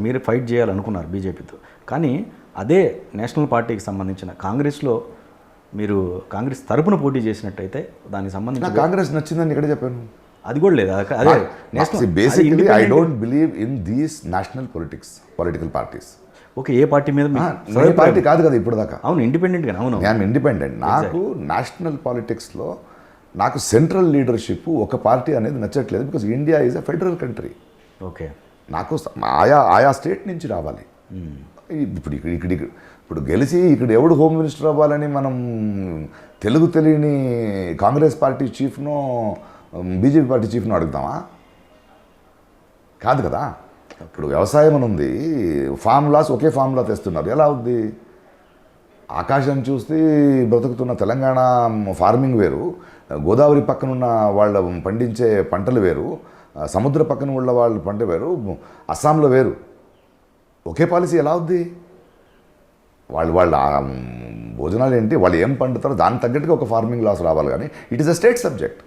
మీరు ఫైట్ చేయాలనుకున్నారు బీజేపీతో. కానీ అదే నేషనల్ పార్టీకి సంబంధించిన కాంగ్రెస్లో మీరు కాంగ్రెస్ తరపున పోటీ చేసినట్టయితే దానికి సంబంధించి కాంగ్రెస్ నచ్చిందని ఇక్కడ చెప్పాను. అది కూడా లేదు. అదే national basically I don't believe in these national political parties. Okay, A party మీద పార్టీ కాదు కదా ఇప్పుడు దాకా. అవును, ఇండిపెండెంట్గా. అవును, ఐఎమ్ ఇండిపెండెంట్. నాకు నేషనల్ పాలిటిక్స్లో నాకు సెంట్రల్ లీడర్షిప్ ఒక పార్టీ అనేది నచ్చట్లేదు. Because India is a federal country. Okay, నాకు ఆయా స్టేట్ నుంచి రావాలి. ఇప్పుడు గెలిచి ఇక్కడ ఎవడు హోమ్ మినిస్టర్ అవ్వాలని మనం తెలుగు తెలియని కాంగ్రెస్ పార్టీ చీఫ్నో బీజేపీ పార్టీ చీఫ్నో అడుగుతామా? కాదు కదా. ఇప్పుడు వ్యవసాయం అని ఉంది, ఫార్ములాస్ ఒకే ఫార్ములా తెస్తున్నారు, ఎలా అవుద్ది? ఆకాశం చూస్తే బ్రతుకుతున్న తెలంగాణ ఫార్మింగ్ వేరు, గోదావరి పక్కనున్న వాళ్ళ పండించే పంటలు వేరు, సముద్ర పక్కన ఉన్న వాళ్ళ పంట వేరు, అస్సాంలో వేరు. ఒకే పాలసీ ఎలా అవుద్ది? వాళ్ళ భోజనాలు ఏంటి, వాళ్ళు ఏం పండుతారో దానికి తగ్గట్టుగా ఒక ఫార్మింగ్ లాస్ రావాలి. కానీ it is a state subject.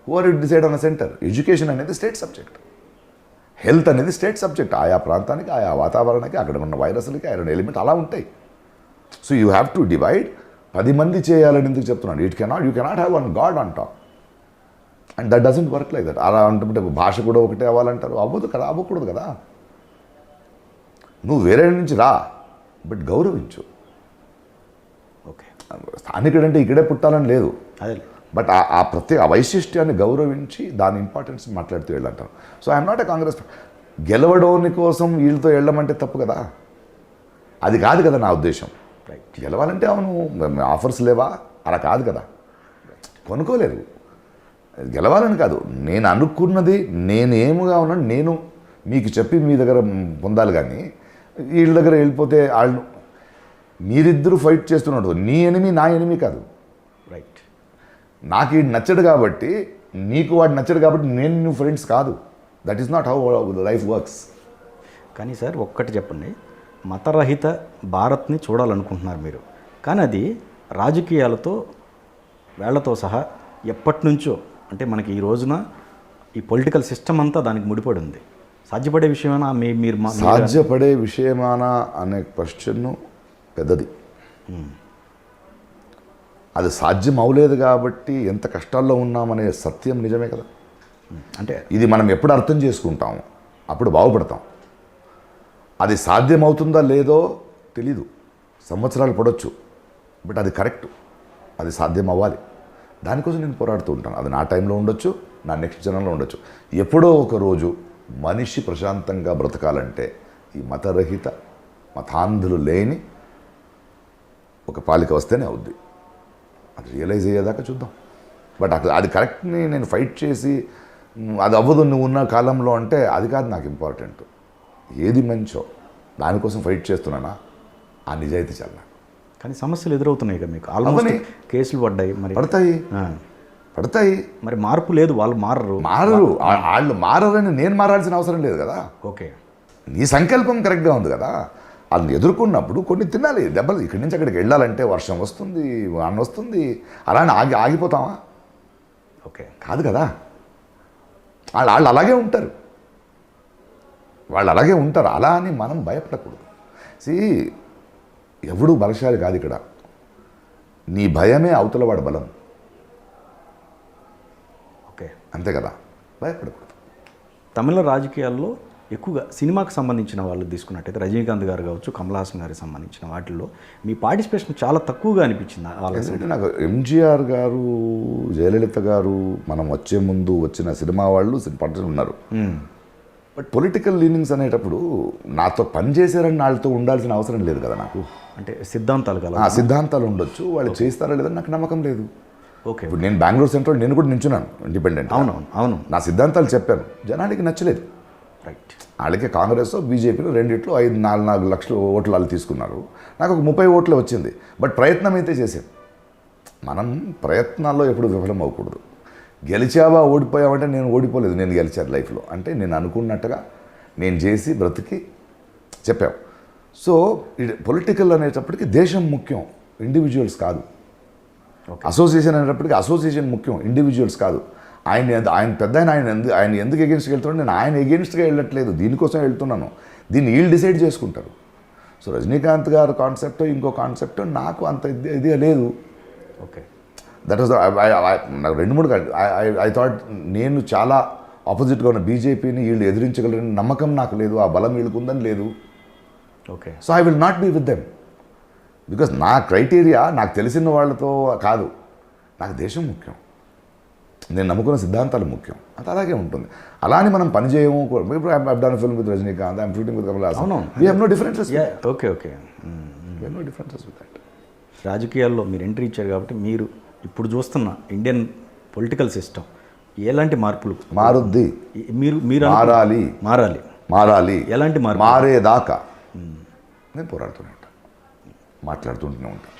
Who are it decide on a centre? Education అనేది స్టేట్ సబ్జెక్ట్, హెల్త్ అనేది స్టేట్ సబ్జెక్ట్. ఆయా ప్రాంతానికి, ఆయా వాతావరణానికి, అక్కడ ఉన్న వైరస్లకి ఐరన్ ఎలిమెంట్ అలా ఉంటాయి. So you have to divide. 10 మంది చేయాలని ఎందుకు చెప్తున్నాను? You cannot have one God on top, and that doesn't work like that. అలా అంటుంటే భాష కూడా ఒకటే అవ్వాలంటారు, అవ్వదు కదా, అవ్వకూడదు కదా. నువ్వు వేరే నుంచి రా, బట్ గౌరవించు. ఓకే, స్థానికుడంటే ఇక్కడే పుట్టాలని లేదు, అదే. బట్ ఆ ప్రత్యేక వైశిష్ట్యాన్ని గౌరవించి దాని ఇంపార్టెన్స్ మాట్లాడుతూ వెళ్ళంటారు. So I'm not a Congress. గెలవడం కోసం వీళ్ళతో వెళ్ళమంటే తప్పు కదా, అది కాదు కదా నా ఉద్దేశం. గెలవాలంటే అవును ఆఫర్స్ లేవా, అలా కాదు కదా, కొనుక్కోలేరు. గెలవాలని కాదు, నేను అనుకున్నది నేనేముగా ఉన్నాను నేను మీకు చెప్పి మీ దగ్గర పొందాలి. కానీ వీళ్ళ దగ్గర వెళ్ళిపోతే వాళ్ళు మీరిద్దరూ ఫైట్ చేస్తున్నాడు, నీ ఎనిమి నా ఎనిమి కాదు. రైట్, నాకు వీడు నచ్చడు కాబట్టి నీకు వాడు నచ్చడు కాబట్టి నేను నువ్వు ఫ్రెండ్స్ కాదు. That is not how life works. కానీ సార్ ఒక్కటి చెప్పండి, మతరహిత భారత్ని చూడాలనుకుంటున్నారు మీరు, కానీ అది రాజకీయాలతో వేళ్లతో సహా ఎప్పటి నుంచో, అంటే మనకి ఈ రోజున ఈ పొలిటికల్ సిస్టమ్ అంతా దానికి ముడిపడి ఉంది. సాధ్యపడే విషయమేనా? మీరు సాధ్యపడే విషయమానా అనే క్వశ్చన్ పెద్దది. అది సాధ్యం అవలేదు కాబట్టి ఎంత కష్టాల్లో ఉన్నామనే సత్యం నిజమే కదా. అంటే ఇది మనం ఎప్పుడు అర్థం చేసుకుంటాము అప్పుడు బాగుపడతాం. అది సాధ్యమవుతుందా లేదో తెలీదు, సంవత్సరాలు పడవచ్చు, బట్ అది కరెక్ట్, అది సాధ్యం అవ్వాలి. దానికోసం నేను పోరాడుతూ ఉంటాను. అది నా టైంలో ఉండొచ్చు, నా నెక్స్ట్ జనంలో ఉండొచ్చు. ఎప్పుడో ఒక రోజు మనిషి ప్రశాంతంగా బ్రతకాలంటే ఈ మతరహిత, మతాంధులు లేని ఒక పాలిక వస్తేనే అవుద్ది. అది రియలైజ్ అయ్యేదాకా చూద్దాం. బట్ అది కరెక్ట్ని నేను ఫైట్ చేసి అది అవ్వదు నువ్వు ఉన్న కాలంలో అంటే అది కాదు నాకు ఇంపార్టెంట్. ఏది మంచో దానికోసం ఫైట్ చేస్తున్నానా, ఆ నిజాయితీ చాలా. కానీ సమస్యలు ఎదురవుతున్నాయి కదా మీకు, ఆల్మోస్ట్ కేసులు పడ్డాయి. మరి పడతాయి మరి మార్పు లేదు, వాళ్ళు మారరు. వాళ్ళు మారరని నేను మారాల్సిన అవసరం లేదు కదా. ఓకే, నీ సంకల్పం కరెక్ట్గా ఉంది కదా. వాళ్ళని ఎదుర్కొన్నప్పుడు కొన్ని తినాలి దెబ్బలు. ఇక్కడి నుంచి అక్కడికి వెళ్ళాలంటే వర్షం వస్తుంది, వాన వస్తుంది, అలానే ఆగిపోతామా? ఓకే, కాదు కదా. వాళ్ళు అలాగే ఉంటారు, అలా అని మనం భయపడకూడదు. ఎవడు బలశాలి కాదు ఇక్కడ, నీ భయమే అవతలవాడు బలం. ఓకే, అంతే కదా, భయపడకూడదు. తమిళ రాజకీయాల్లో ఎక్కువగా సినిమాకి సంబంధించిన వాళ్ళు తీసుకున్నట్టయితే రజనీకాంత్ గారు కావచ్చు, కమల్ హాసన్ గారికి సంబంధించిన వాటిల్లో మీ పార్టిసిపేషన్ చాలా తక్కువగా అనిపించింది. ఎందుకంటే నాకు ఎంజీఆర్ గారు, జయలలిత గారు మనం వచ్చే ముందు వచ్చిన సినిమా వాళ్ళు ఉన్నారు. బట్ పొలిటికల్ లీనింగ్స్ అనేటప్పుడు నాతో పనిచేసారని వాళ్ళతో ఉండాల్సిన అవసరం లేదు కదా నాకు. అంటే సిద్ధాంతాలు కదా, సిద్ధాంతాలు ఉండొచ్చు, వాళ్ళు చేస్తారా లేదని నాకు నమ్మకం లేదు. ఓకే, ఇప్పుడు నేను బెంగళూరు సెంట్రల్ నేను కూడా నించున్నాను ఇండిపెండెంట్. అవును, నా సిద్ధాంతాలు చెప్పాను, జనానికి నచ్చలేదు. రైట్, వాళ్ళకి కాంగ్రెస్ బీజేపీలో రెండిట్లో 4 లక్షల ఓట్లు వాళ్ళు తీసుకున్నారు. నాకు ఒక 30 ఓట్లే వచ్చింది. బట్ ప్రయత్నం అయితే చేశాను. మనం ప్రయత్నాల్లో ఎప్పుడు విఫలం అవ్వకూడదు. గెలిచావా ఓడిపోయావంటే నేను ఓడిపోలేదు, నేను గెలిచాను లైఫ్లో. అంటే నేను అనుకున్నట్టుగా నేను చేసి బ్రతికి చెప్పాం. సో పొలిటికల్ అనేటప్పటికీ దేశం ముఖ్యం, ఇండివిజువల్స్ కాదు. అసోసియేషన్ అనేటప్పటికీ అసోసియేషన్ ముఖ్యం, ఇండివిజువల్స్ కాదు. ఆయన పెద్ద ఆయన ఎందుకు ఎగెన్స్ట్గా వెళ్తున్నాడు, నేను ఆయన ఎగెన్స్ట్గా వెళ్ళట్లేదు, దీనికోసం వెళ్తున్నాను. దీన్ని వీళ్ళు డిసైడ్ చేసుకుంటారు. సో రజనీకాంత్ గారు కాన్సెప్ట్ ఇంకో కాన్సెప్ట్ నాకు అంత ఇది లేదు. ఓకే, దట్ వాస్ నాకు 2-3 ఐ థాట్ నేను చాలా ఆపోజిట్గా ఉన్న బీజేపీని వీళ్ళు ఎదిరించగలరని నమ్మకం నాకు లేదు, ఆ బలం వీళ్ళకు ఉందని లేదు. Okay, so I will not be with them because నా క్రైటీరియా నాకు తెలిసిన వాళ్ళతో కాదు, నాకు దేశం ముఖ్యం, నేను నమ్ముకున్న సిద్ధాంతాలు ముఖ్యం. అది అలాగే ఉంటుంది. అలానే మనం పని చేయము. ఇప్పుడు I done film with Rajinikanth, I'm shooting with Kamal Haasan. We have no differences. Okay, okay, we have no differences with that. రాజకీయాల్లో మీరు ఎంట్రీ ఇచ్చారు కాబట్టి మీరు ఇప్పుడు చూస్తున్న ఇండియన్ పొలిటికల్ సిస్టమ్ ఎలాంటి మార్పులు మారుద్ది, మీరు మీరు మారాలి, మారాలి మారాలి, ఎలాంటి మార్పు? మారేదాకా నేను పోరాడుతూనే ఉంటాను, మాట్లాడుతుంటూనే ఉంటాను.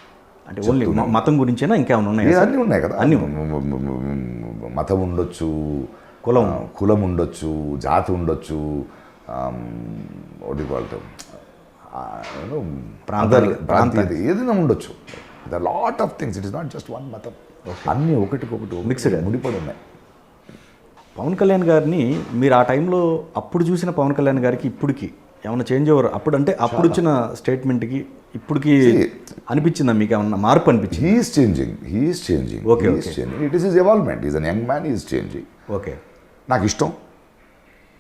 అంటే ఓన్లీ మతం గురించేనా ఇంకేమైనా ఉన్నాయి? అన్నీ ఉన్నాయి కదా, అన్నీ మతం ఉండొచ్చు, కులం ఉండొచ్చు, జాతి ఉండొచ్చు, ప్రాంతాలు ఏదైనా ఉండొచ్చు. The lot of things. It is not just one మతం. అన్నీ ఒకటికొకటి మిక్స్డ్ ముడిపడి ఉన్నాయి. పవన్ కళ్యాణ్ గారిని మీరు ఆ టైంలో అప్పుడు చూసిన పవన్ కళ్యాణ్ గారికి ఇప్పటికి ఏమైనా చేంజ్ ఓవర్ అప్పుడు అంటే అప్పుడు వచ్చిన స్టేట్మెంట్కి ఇప్పటికి అనిపించిందా మీకు ఏమన్నా మార్పు అనిపించింది? He's changing. Okay, it is his evolvement. Is an young man, is changing. Okay, నాకు ఇష్టం.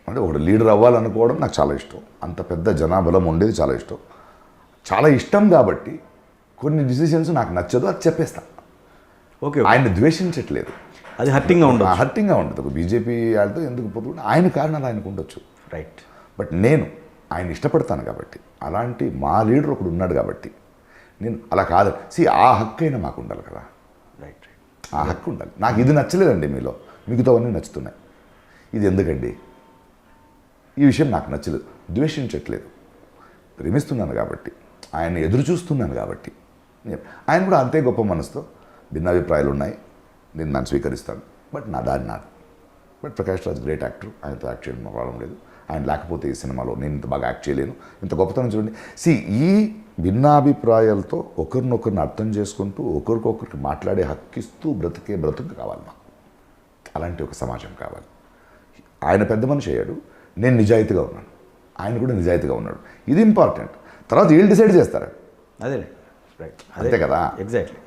అంటే ఒకటి లీడర్ అవ్వాలనుకోవడం నాకు చాలా ఇష్టం. అంత పెద్ద జనాబలం ఉండేది చాలా ఇష్టం. చాలా ఇష్టం కాబట్టి కొన్ని డిసిషన్స్ నాకు నచ్చదు, అది చెప్పేస్తాను. ఓకే, ఆయన ద్వేషించట్లేదు, అది హర్టింగ్గా ఉండదు. హర్టింగ్గా ఉంటుంది. ఒక బీజేపీ వాళ్ళతో ఎందుకు పోతుంది, ఆయన కారణాలు ఆయనకు ఉండొచ్చు. రైట్. బట్ నేను ఆయన ఇష్టపడతాను కాబట్టి, అలాంటి మా లీడర్ ఒకడు ఉన్నాడు కాబట్టి నేను అలా కాదు. ఆ హక్కు అయినా మాకు ఉండాలి కదా. రైట్, ఆ హక్కు ఉండాలి. నాకు ఇది నచ్చలేదండి మీలో, మిగతావన్నీ నచ్చుతున్నాయి. ఇది ఎందుకండి, ఈ విషయం నాకు నచ్చలేదు. ద్వేషించట్లేదు, ప్రేమిస్తున్నాను కాబట్టి, ఆయన ఎదురు చూస్తున్నాను కాబట్టి. ఆయన కూడా అంతే గొప్ప మనసుతో భిన్నాభిప్రాయాలు ఉన్నాయి, నేను దాన్ని స్వీకరిస్తాను. బట్ నా దారి నాది. But Prakash Raj great actor, ఆయనతో యాక్ట్ చేయడం ప్రాబ్లం లేదు. ఆయన లేకపోతే ఈ సినిమాలో నేను ఇంత బాగా యాక్ట్ చేయలేను. ఇంత గొప్పతనం చూడండి. ఈ భిన్నాభిప్రాయాలతో ఒకరినొకరిని అర్థం చేసుకుంటూ ఒకరికొకరికి మాట్లాడే హక్కిస్తూ బ్రతికే బ్రతుకు కావాలి మాకు. అలాంటి ఒక సమాజం కావాలి. ఆయన పెద్ద మనిషి అయ్యాడు, నేను నిజాయితీగా ఉన్నాను, ఆయన కూడా నిజాయితీగా ఉన్నాడు. ఇది ఇంపార్టెంట్. తర్వాత వీళ్ళు డిసైడ్ చేస్తారు. అదే రైట్, అంతే కదా. ఎగ్జాక్ట్లీ.